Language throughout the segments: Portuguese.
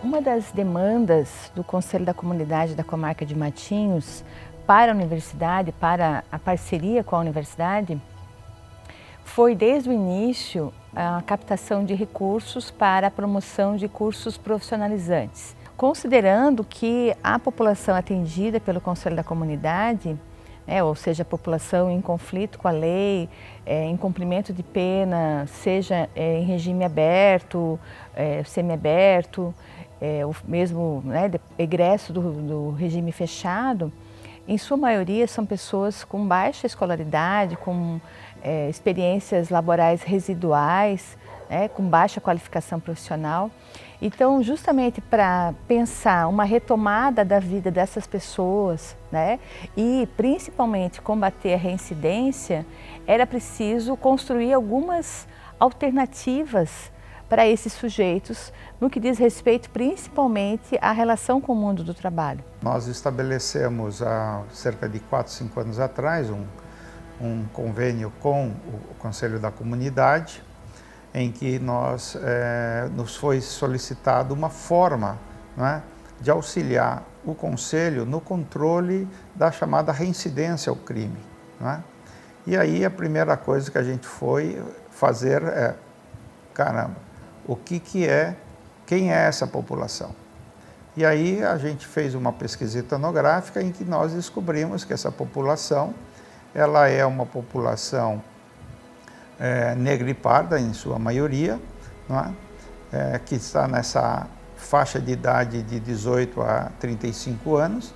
Uma das demandas do Conselho da Comunidade da Comarca de Matinhos para a universidade, para a parceria com a universidade, foi desde o início a captação de recursos para a promoção de cursos profissionalizantes. Considerando que a população atendida pelo Conselho da Comunidade, ou seja, a população em conflito com a lei, em cumprimento de pena, seja em regime aberto, semiaberto, o mesmo egresso do regime fechado, em sua maioria são pessoas com baixa escolaridade, com experiências laborais residuais, com baixa qualificação profissional. Então, justamente para pensar uma retomada da vida dessas pessoas, e principalmente combater a reincidência, era preciso construir algumas alternativas para esses sujeitos, no que diz respeito principalmente à relação com o mundo do trabalho. Nós estabelecemos há cerca de 4, 5 anos atrás um convênio com o Conselho da Comunidade, em que nos foi solicitado uma forma de auxiliar o Conselho no controle da chamada reincidência ao crime. E aí a primeira coisa que a gente foi fazer é, caramba, quem é essa população? E aí a gente fez uma pesquisa etnográfica em que nós descobrimos que essa população, ela é uma população negra e parda, em sua maioria, que está nessa faixa de idade de 18 a 35 anos,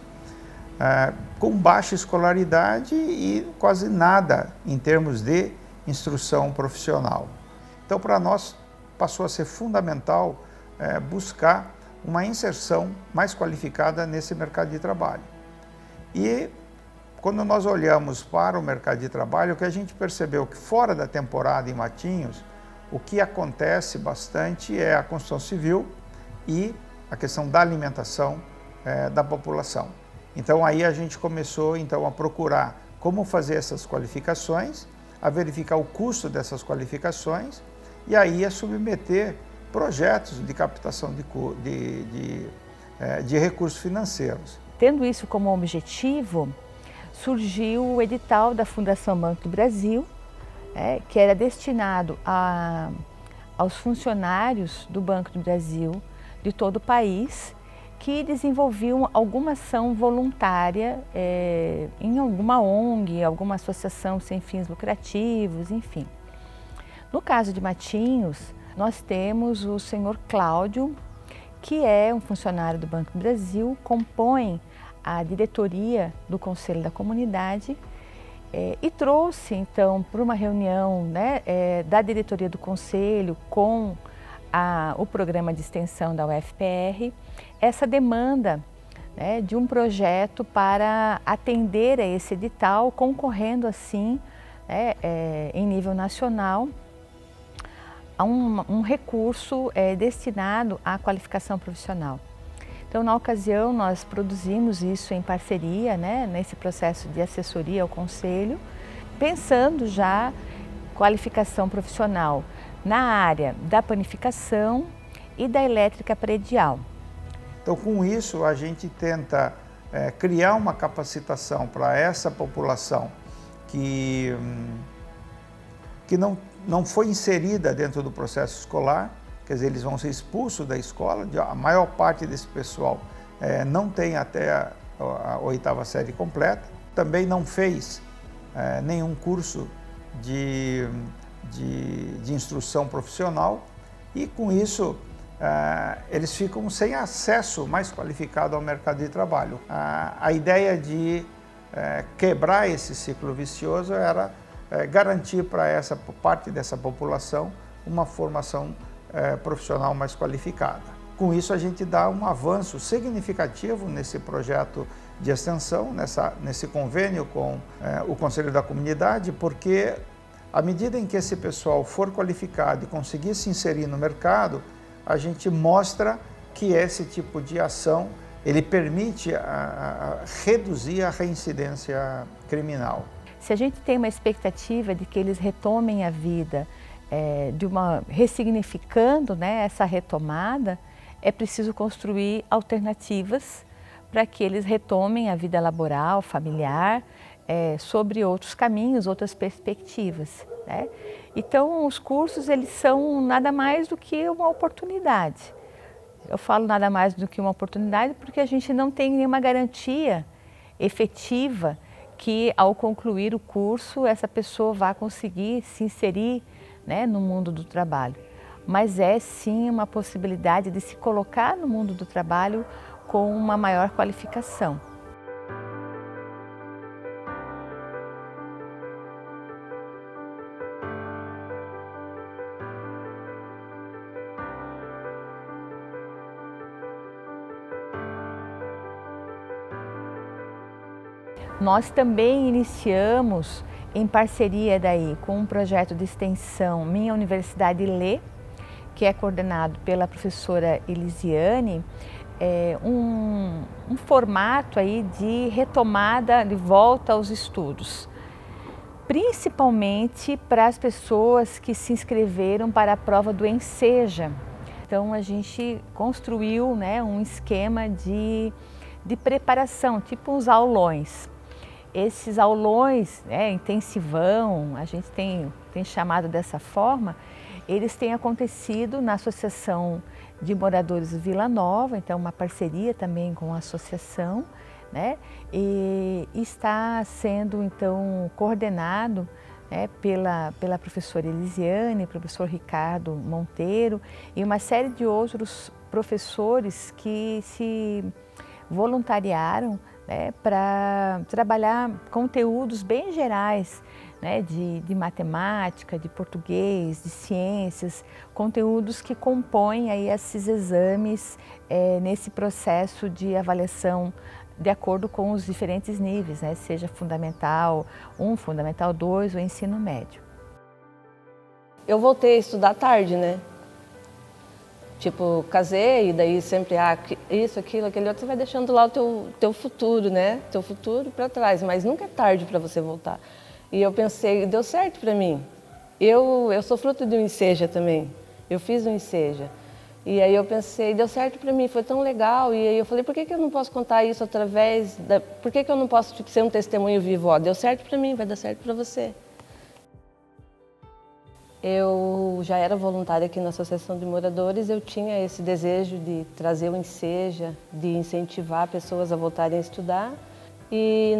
com baixa escolaridade e quase nada em termos de instrução profissional. Então, para nós, passou a ser fundamental buscar uma inserção mais qualificada nesse mercado de trabalho. E quando nós olhamos para o mercado de trabalho, o que a gente percebeu que fora da temporada em Matinhos, o que acontece bastante é a construção civil e a questão da alimentação da população. Então aí a gente começou a procurar como fazer essas qualificações, a verificar o custo dessas qualificações e aí a submeter projetos de captação de recursos financeiros. Tendo isso como objetivo, surgiu o edital da Fundação Banco do Brasil, que era destinado aos funcionários do Banco do Brasil de todo o país, que desenvolviam alguma ação voluntária em alguma ONG, alguma associação sem fins lucrativos, enfim. No caso de Matinhos, nós temos o senhor Cláudio, que é um funcionário do Banco do Brasil, compõe a diretoria do Conselho da Comunidade e trouxe, então, para uma reunião da diretoria do Conselho com o programa de extensão da UFPR, essa demanda de um projeto para atender a esse edital, concorrendo assim, em nível nacional, a um recurso destinado à qualificação profissional. Então, na ocasião, nós produzimos isso em parceria, nesse processo de assessoria ao Conselho, pensando já qualificação profissional na área da panificação e da elétrica predial. Então, com isso, a gente tenta criar uma capacitação para essa população que não foi inserida dentro do processo escolar, quer dizer, eles vão ser expulsos da escola, a maior parte desse pessoal não tem até a 8ª série completa, também não fez nenhum curso de instrução profissional e com isso eles ficam sem acesso mais qualificado ao mercado de trabalho. A ideia de quebrar esse ciclo vicioso era garantir para essa parte dessa população uma formação profissional mais qualificada. Com isso a gente dá um avanço significativo nesse projeto de extensão, nesse convênio com o Conselho da Comunidade, porque à medida em que esse pessoal for qualificado e conseguir se inserir no mercado, a gente mostra que esse tipo de ação ele permite reduzir a reincidência criminal. Se a gente tem uma expectativa de que eles retomem a vida, ressignificando essa retomada, é preciso construir alternativas para que eles retomem a vida laboral, familiar, sobre outros caminhos, outras perspectivas, né? Então, os cursos, eles são nada mais do que uma oportunidade. Eu falo nada mais do que uma oportunidade porque a gente não tem nenhuma garantia efetiva que, ao concluir o curso, essa pessoa vá conseguir se inserir, né, no mundo do trabalho. Mas é sim uma possibilidade de se colocar no mundo do trabalho com uma maior qualificação. Nós também iniciamos, em parceria daí com um projeto de extensão Minha Universidade Lê, que é coordenado pela professora Elisiane, um formato aí de retomada, de volta aos estudos, principalmente para as pessoas que se inscreveram para a prova do Enseja. Então a gente construiu, né, um esquema de preparação, tipo uns aulões. Esses aulões, intensivão, a gente tem chamado dessa forma, eles têm acontecido na Associação de Moradores Vila Nova, então uma parceria também com a associação, né? E está sendo então coordenado, né, pela professora Elisiane, professor Ricardo Monteiro e uma série de outros professores que se voluntariaram, né, para trabalhar conteúdos bem gerais, né, de matemática, de português, de ciências, conteúdos que compõem aí esses exames nesse processo de avaliação de acordo com os diferentes níveis, né, seja Fundamental 1, Fundamental 2 ou ensino médio. Eu voltei a estudar à tarde, né? Tipo, casei e daí sempre, isso, aquilo, aquele outro, você vai deixando lá o teu futuro, né? Teu futuro para trás, mas nunca é tarde para você voltar. E eu pensei, deu certo para mim. Eu sou fruto de um Enseja também, eu fiz um Enseja. E aí eu pensei, deu certo para mim, foi tão legal. E aí eu falei, por que eu não posso contar isso através da... Por que eu não posso ser um testemunho vivo? Ó, deu certo para mim, vai dar certo para você. Eu já era voluntária aqui na Associação de Moradores, eu tinha esse desejo de trazer o Enseja, de incentivar pessoas a voltarem a estudar. E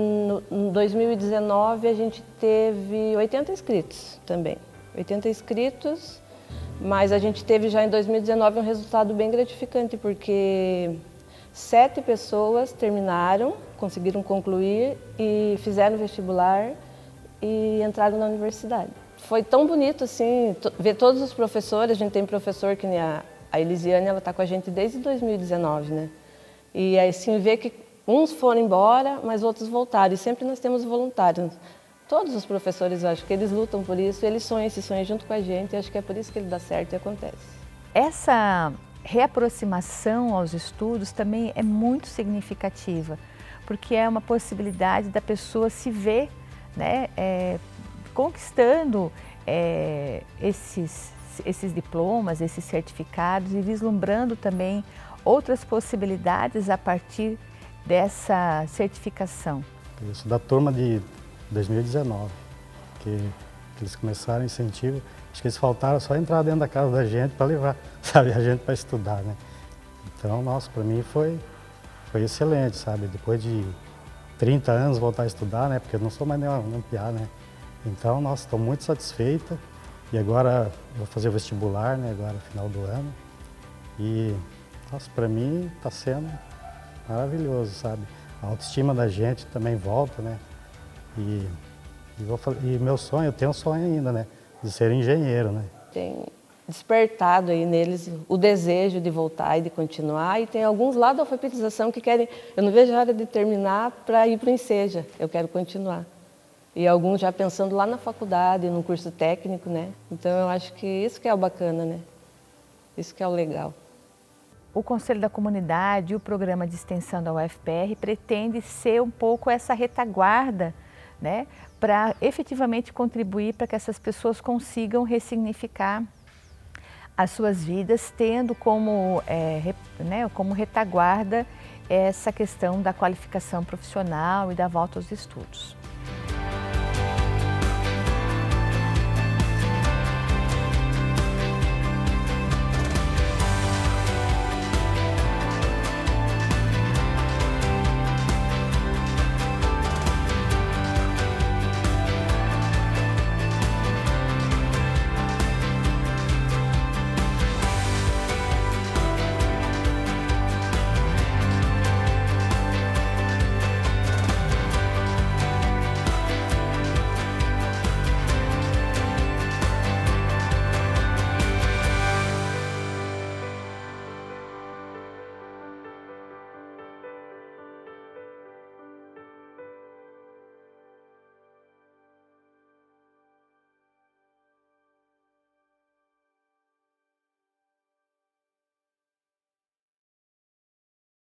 em 2019 a gente teve 80 inscritos também, 80 inscritos, mas a gente teve já em 2019 um resultado bem gratificante, porque 7 pessoas terminaram, conseguiram concluir e fizeram vestibular e entraram na universidade. Foi tão bonito assim, ver todos os professores, a gente tem professor que nem a Elisiane, ela está com a gente desde 2019, né? E aí assim, ver que uns foram embora, mas outros voltaram, e sempre nós temos voluntários. Todos os professores, eu acho que eles lutam por isso, eles sonham esse sonho junto com a gente, e acho que é por isso que ele dá certo e acontece. Essa reaproximação aos estudos também é muito significativa, porque é uma possibilidade da pessoa se ver, né, conquistando esses diplomas, esses certificados e vislumbrando também outras possibilidades a partir dessa certificação. Isso, da turma de 2019, que eles começaram incentivo, acho que eles faltaram só entrar dentro da casa da gente para levar, sabe, a gente para estudar, né? Então, nossa, para mim foi excelente, sabe, depois de 30 anos voltar a estudar, né, porque eu não sou mais nenhum piá, né? Então, nossa, estou muito satisfeita e agora vou fazer o vestibular, né, agora final do ano. E, nossa, para mim está sendo maravilhoso, sabe? A autoestima da gente também volta, né? E meu sonho, eu tenho um sonho ainda, né? De ser engenheiro, né? Tem despertado aí neles o desejo de voltar e de continuar. E tem alguns lá da alfabetização que querem... Eu não vejo a hora de terminar para ir para o Enseja, eu quero continuar. E alguns já pensando lá na faculdade, no curso técnico, né? Então eu acho que isso que é o bacana, né? Isso que é o legal. O Conselho da Comunidade e o programa de extensão da UFPR pretende ser um pouco essa retaguarda, né, para efetivamente contribuir para que essas pessoas consigam ressignificar as suas vidas, tendo como, como retaguarda essa questão da qualificação profissional e da volta aos estudos.